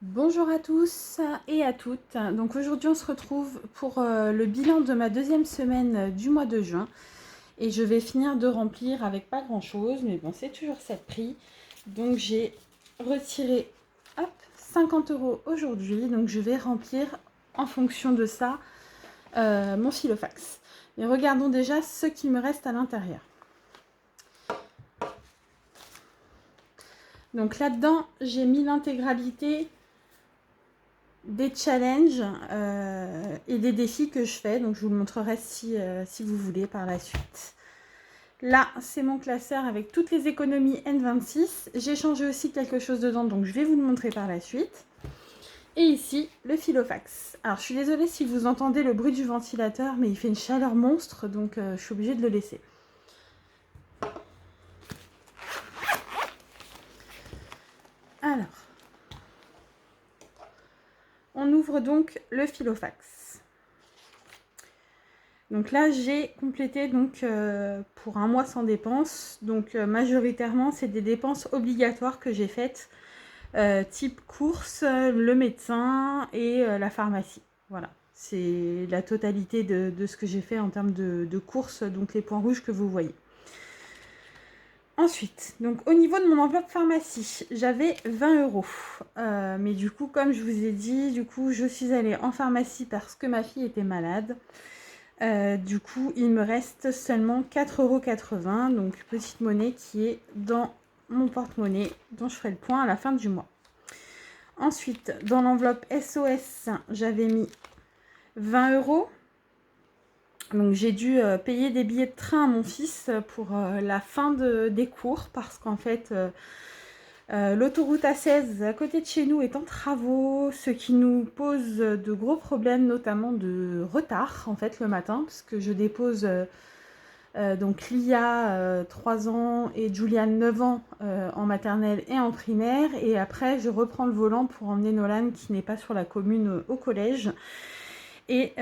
Bonjour à tous et à toutes. Donc aujourd'hui on se retrouve pour le bilan de ma deuxième semaine du mois de juin. Et je vais finir de remplir avec pas grand chose, mais bon c'est toujours ça de prix. Donc j'ai retiré 50 € aujourd'hui. Donc je vais remplir en fonction de ça mon filofax. Mais regardons déjà ce qui me reste à l'intérieur. Donc là-dedans j'ai mis l'intégralité des challenges et des défis que je fais. Donc je vous le montrerai si vous voulez par la suite. Là, c'est mon classeur avec toutes les économies N26. J'ai changé aussi quelque chose dedans, donc je vais vous le montrer par la suite. Et ici, le filofax. Alors, je suis désolée si vous entendez le bruit du ventilateur, mais il fait une chaleur monstre, donc je suis obligée de le laisser. Alors, on ouvre donc le filofax. Donc là, j'ai complété donc, pour un mois sans dépenses. Donc majoritairement, c'est des dépenses obligatoires que j'ai faites, type courses, le médecin et la pharmacie. Voilà, c'est la totalité de ce que j'ai fait en termes de courses, donc les points rouges que vous voyez. Ensuite, donc au niveau de mon enveloppe pharmacie, j'avais 20 €. Mais du coup, comme je vous ai dit, du coup, je suis allée en pharmacie parce que ma fille était malade. Du coup, il me reste seulement 4,80 €, donc petite monnaie qui est dans mon porte-monnaie, dont je ferai le point à la fin du mois. Ensuite, dans l'enveloppe SOS, j'avais mis 20 €. Donc j'ai dû payer des billets de train à mon fils pour la fin des cours, parce qu'en fait, l'autoroute A16 à côté de chez nous est en travaux, ce qui nous pose de gros problèmes, notamment de retard en fait le matin, parce que je dépose donc Lia 3 ans et Juliane 9 ans en maternelle et en primaire, et après je reprends le volant pour emmener Nolan qui n'est pas sur la commune au collège. Et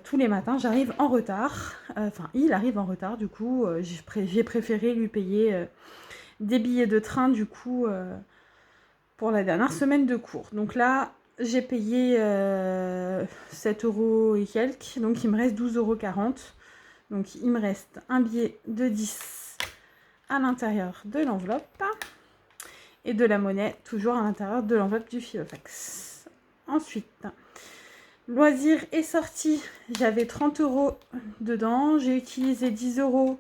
tous les matins j'arrive en retard, enfin il arrive en retard, du coup j'ai préféré lui payer des billets de train du coup pour la dernière semaine de cours. Donc là j'ai payé 7 € et quelques, donc il me reste 12,40 €. Donc il me reste un billet de 10 à l'intérieur de l'enveloppe et de la monnaie toujours à l'intérieur de l'enveloppe du filofax. Ensuite, loisirs et sorties, j'avais 30 € dedans. J'ai utilisé 10 €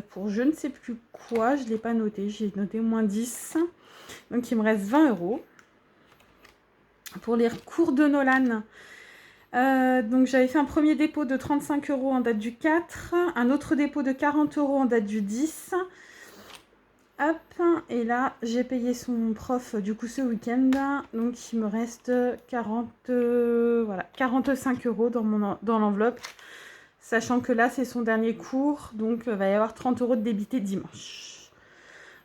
pour je ne sais plus quoi, je ne l'ai pas noté, j'ai noté moins 10. Donc il me reste 20 €. Pour les cours de Nolan, donc j'avais fait un premier dépôt de 35 € en date du 4, un autre dépôt de 40 € en date du 10. Hop, et là j'ai payé son prof du coup ce week-end, donc il me reste 45 € dans l'enveloppe, sachant que là c'est son dernier cours, donc il va y avoir 30 € de débité dimanche.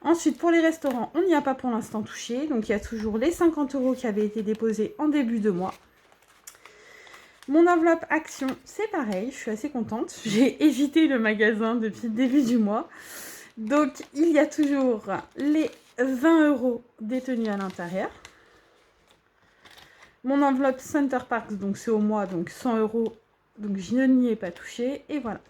Ensuite, pour les restaurants, on n'y a pas pour l'instant touché, donc il y a toujours les 50 € qui avaient été déposés en début de mois. Mon enveloppe action, c'est pareil, je suis assez contente. J'ai évité le magasin depuis le début du mois. Donc, il y a toujours les 20 € détenus à l'intérieur. Mon enveloppe Center Parks, donc c'est au mois, donc 100 €, donc je n'y ai pas touché. Et voilà.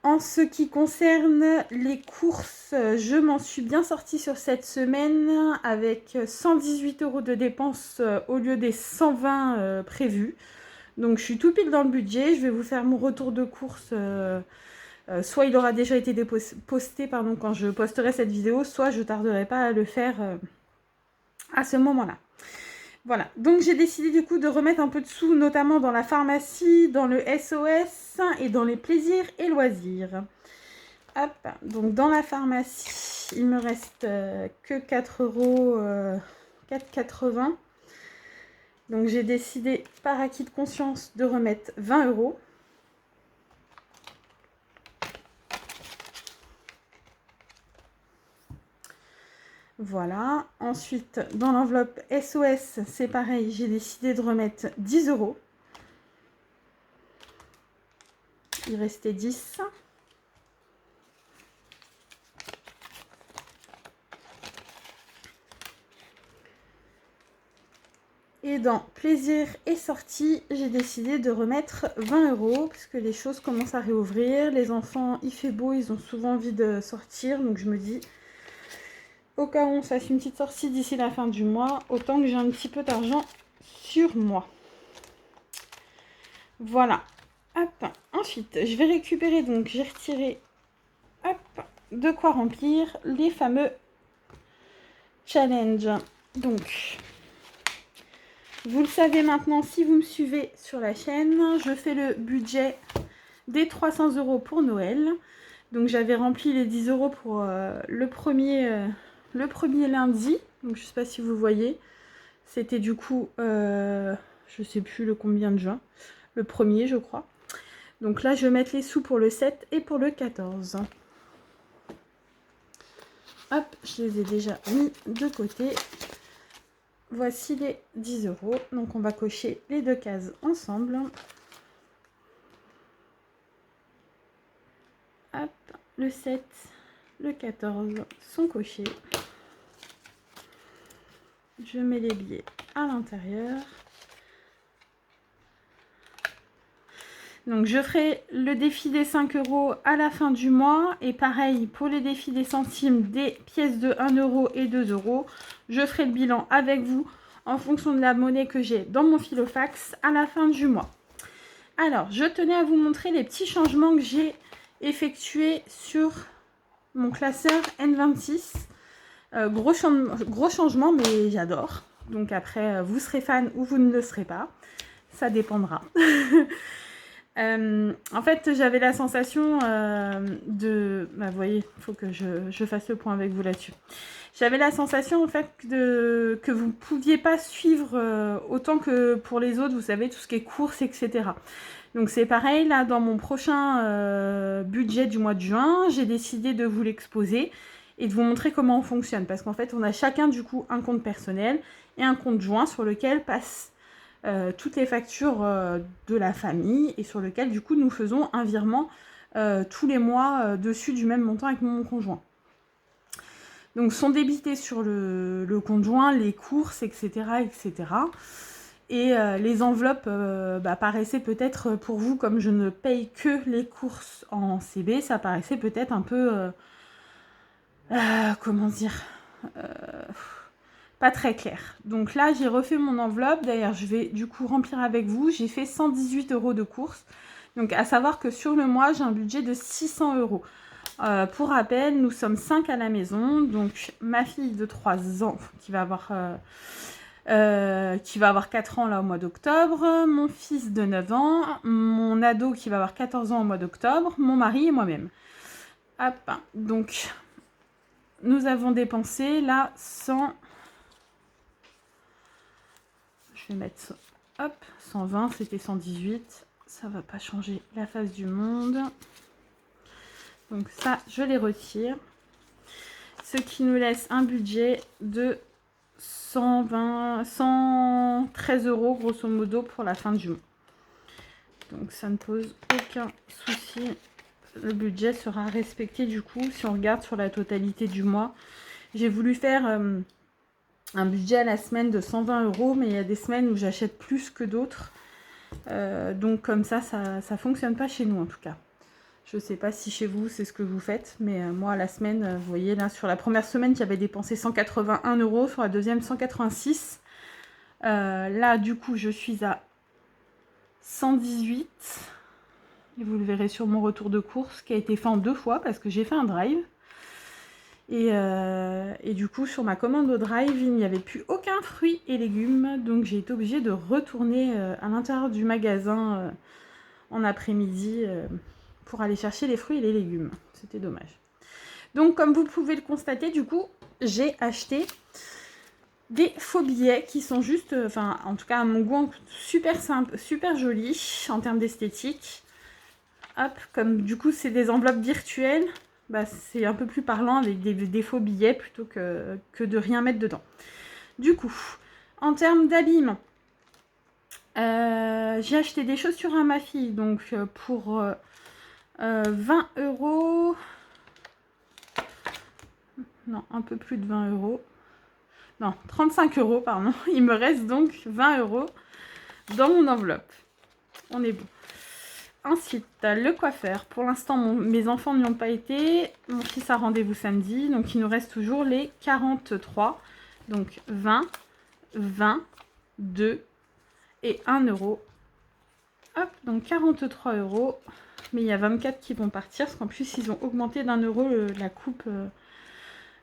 En ce qui concerne les courses, je m'en suis bien sortie sur cette semaine avec 118 € de dépenses au lieu des 120 prévus. Donc je suis tout pile dans le budget. Je vais vous faire mon retour de course. Soit il aura déjà été posté quand je posterai cette vidéo, soit je ne tarderai pas à le faire à ce moment-là. Voilà, donc j'ai décidé du coup de remettre un peu de sous, notamment dans la pharmacie, dans le SOS et dans les plaisirs et loisirs. Hop, donc dans la pharmacie, il me reste que 4 €, 4,80 €. Donc j'ai décidé par acquis de conscience de remettre 20 €. Voilà, ensuite dans l'enveloppe SOS, c'est pareil, j'ai décidé de remettre 10 €. Il restait 10. Et dans plaisir et sortie, j'ai décidé de remettre 20 € parce que les choses commencent à réouvrir. Les enfants, il fait beau, ils ont souvent envie de sortir. Donc je me dis, au cas où on fasse une petite sortie d'ici la fin du mois, autant que j'ai un petit peu d'argent sur moi. Voilà. Hop. Ensuite, je vais récupérer, donc j'ai retiré, hop, de quoi remplir les fameux challenges. Donc, vous le savez maintenant si vous me suivez sur la chaîne, je fais le budget des 300 € pour Noël. Donc j'avais rempli les 10 € pour le premier lundi. Donc je ne sais pas si vous voyez. C'était du coup, je ne sais plus le combien de juin. Le premier je crois. Donc là je vais mettre les sous pour le 7 et pour le 14. Hop, je les ai déjà mis de côté. Voici les 10 €. Donc on va cocher les deux cases ensemble. Hop, le 7, le 14 sont cochés. Je mets les billets à l'intérieur. Donc je ferai le défi des 5 € à la fin du mois. Et pareil pour les défis des centimes, des pièces de 1 € et 2 €. Je ferai le bilan avec vous en fonction de la monnaie que j'ai dans mon filofax à la fin du mois. Alors, je tenais à vous montrer les petits changements que j'ai effectués sur mon classeur N26. Gros changement, mais j'adore. Donc après, vous serez fan ou vous ne le serez pas. Ça dépendra. En fait, j'avais la sensation de... Bah, vous voyez, il faut que je fasse le point avec vous là-dessus. J'avais la sensation, en fait, que vous ne pouviez pas suivre autant que pour les autres, vous savez, tout ce qui est courses, etc. Donc c'est pareil, là, dans mon prochain budget du mois de juin, j'ai décidé de vous l'exposer et de vous montrer comment on fonctionne. Parce qu'en fait, on a chacun, du coup, un compte personnel et un compte joint sur lequel passent toutes les factures de la famille et sur lequel, du coup, nous faisons un virement tous les mois dessus du même montant avec mon conjoint. Donc, sont débités sur le conjoint les courses, etc., etc. Et les enveloppes paraissaient peut-être pour vous, comme je ne paye que les courses en CB, ça paraissait peut-être un peu, comment dire, pas très clair. Donc là, j'ai refait mon enveloppe. D'ailleurs, je vais du coup remplir avec vous. J'ai fait 118 € de courses. Donc à savoir que sur le mois, j'ai un budget de 600 €. Pour rappel, nous sommes 5 à la maison. Donc ma fille de 3 ans qui va avoir 4 ans là au mois d'octobre, mon fils de 9 ans, mon ado qui va avoir 14 ans au mois d'octobre, mon mari et moi-même. Hop, donc nous avons dépensé là 100... Je vais mettre, hop, 120, c'était 118. Ça va pas changer la face du monde. Donc ça, je les retire. Ce qui nous laisse un budget de 113 € grosso modo pour la fin du mois. Donc ça ne pose aucun souci. Le budget sera respecté du coup si on regarde sur la totalité du mois. J'ai voulu faire un budget à la semaine de 120 €, mais il y a des semaines où j'achète plus que d'autres. Donc comme ça fonctionne pas chez nous en tout cas. Je sais pas si chez vous c'est ce que vous faites, mais moi à la semaine, vous voyez là sur la première semaine j'avais dépensé 181 €, sur la deuxième 186. Là du coup je suis à 118. Et vous le verrez sur mon retour de course qui a été fait en 2 fois parce que j'ai fait un drive. Et du coup, sur ma commande au drive, il n'y avait plus aucun fruit et légumes. Donc, j'ai été obligée de retourner à l'intérieur du magasin en après-midi pour aller chercher les fruits et les légumes. C'était dommage. Donc, comme vous pouvez le constater, du coup, j'ai acheté des faux billets qui sont juste, enfin, en tout cas, à mon goût, super simples, super jolis en termes d'esthétique. Hop, comme du coup, c'est des enveloppes virtuelles. Bah, c'est un peu plus parlant avec des faux billets plutôt que de rien mettre dedans. Du coup, en termes d'habillement, j'ai acheté des chaussures à ma fille, donc pour 20 €. Non, un peu plus de 20 €. Non, 35 euros, pardon. Il me reste donc 20 euros dans mon enveloppe. On est bon. Ensuite, le coiffeur. Pour l'instant, mes enfants n'y ont pas été. Mon fils a rendez-vous samedi. Donc, il nous reste toujours les 43. Donc, 20, 20, 2 et 1 euro. Hop, donc 43 euros. Mais il y a 24 qui vont partir. Parce qu'en plus, ils ont augmenté d'1 euro la coupe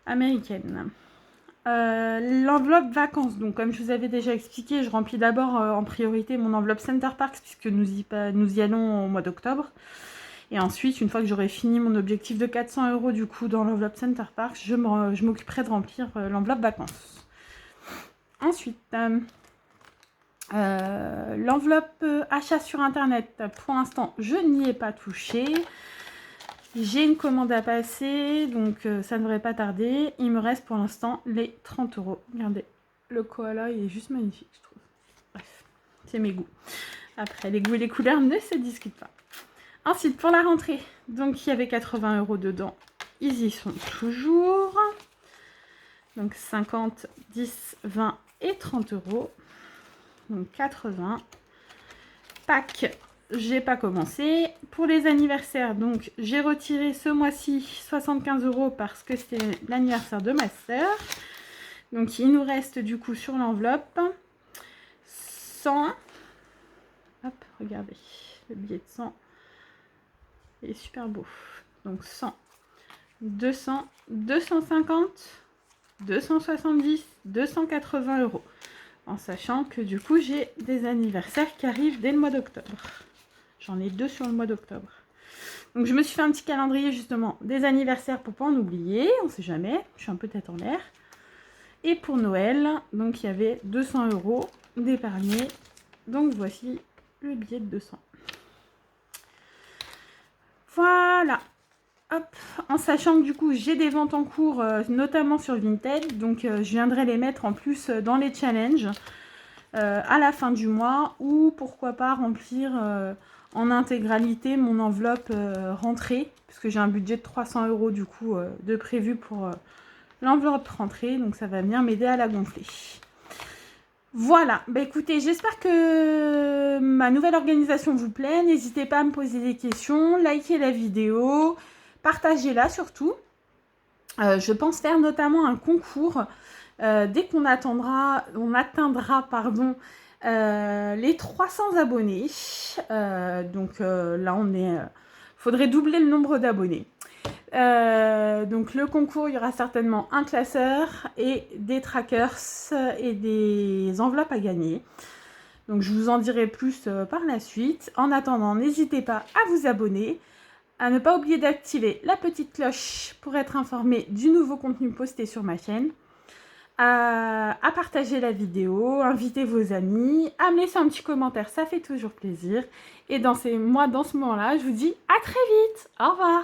américaine. L'enveloppe vacances, donc comme je vous avais déjà expliqué, je remplis d'abord en priorité mon enveloppe Center Parks puisque nous y allons au mois d'octobre. Et ensuite, une fois que j'aurai fini mon objectif de 400 euros du coup dans l'enveloppe Center Parks, je m'occuperai de remplir l'enveloppe vacances. Ensuite, l'enveloppe achat sur internet, pour l'instant, je n'y ai pas touché. J'ai une commande à passer, donc ça ne devrait pas tarder. Il me reste pour l'instant les 30 euros. Regardez, le koala, il est juste magnifique, je trouve. Bref, c'est mes goûts. Après, les goûts et les couleurs ne se discutent pas. Ensuite, pour la rentrée, donc il y avait 80 euros dedans. Ils y sont toujours. Donc 50, 10, 20 et 30 euros. Donc 80. Pâques. J'ai pas commencé. Pour les anniversaires, donc j'ai retiré ce mois-ci 75 euros parce que c'était l'anniversaire de ma sœur. Donc il nous reste du coup sur l'enveloppe 100. Hop, regardez, le billet de 100. Il est super beau. Donc 100, 200, 250, 270, 280 euros. En sachant que du coup j'ai des anniversaires qui arrivent dès le mois d'octobre. J'en ai 2 sur le mois d'octobre. Donc je me suis fait un petit calendrier justement des anniversaires pour pas en oublier. On sait jamais, je suis un peu tête en l'air. Et pour Noël, donc il y avait 200 euros d'épargnés. Donc voici le billet de 200. Voilà. Hop. En sachant que du coup j'ai des ventes en cours, notamment sur Vinted. Donc je viendrai les mettre en plus dans les challenges à la fin du mois. Ou pourquoi pas remplir en intégralité mon enveloppe rentrée, puisque j'ai un budget de 300 euros du coup de prévu pour l'enveloppe rentrée, donc ça va venir m'aider à la gonfler. Voilà, bah écoutez, j'espère que ma nouvelle organisation vous plaît. N'hésitez pas à me poser des questions, likez la vidéo, partagez-la surtout. Je pense faire notamment un concours dès qu'on atteindra les 300 abonnés. Donc là, faudrait doubler le nombre d'abonnés. Donc le concours, il y aura certainement un classeur et des trackers et des enveloppes à gagner. Donc je vous en dirai plus par la suite. En attendant, n'hésitez pas à vous abonner, à ne pas oublier d'activer la petite cloche pour être informé du nouveau contenu posté sur ma chaîne. À partager la vidéo, inviter vos amis, à me laisser un petit commentaire, ça fait toujours plaisir. Et dans ce moment-là, je vous dis à très vite. Au revoir.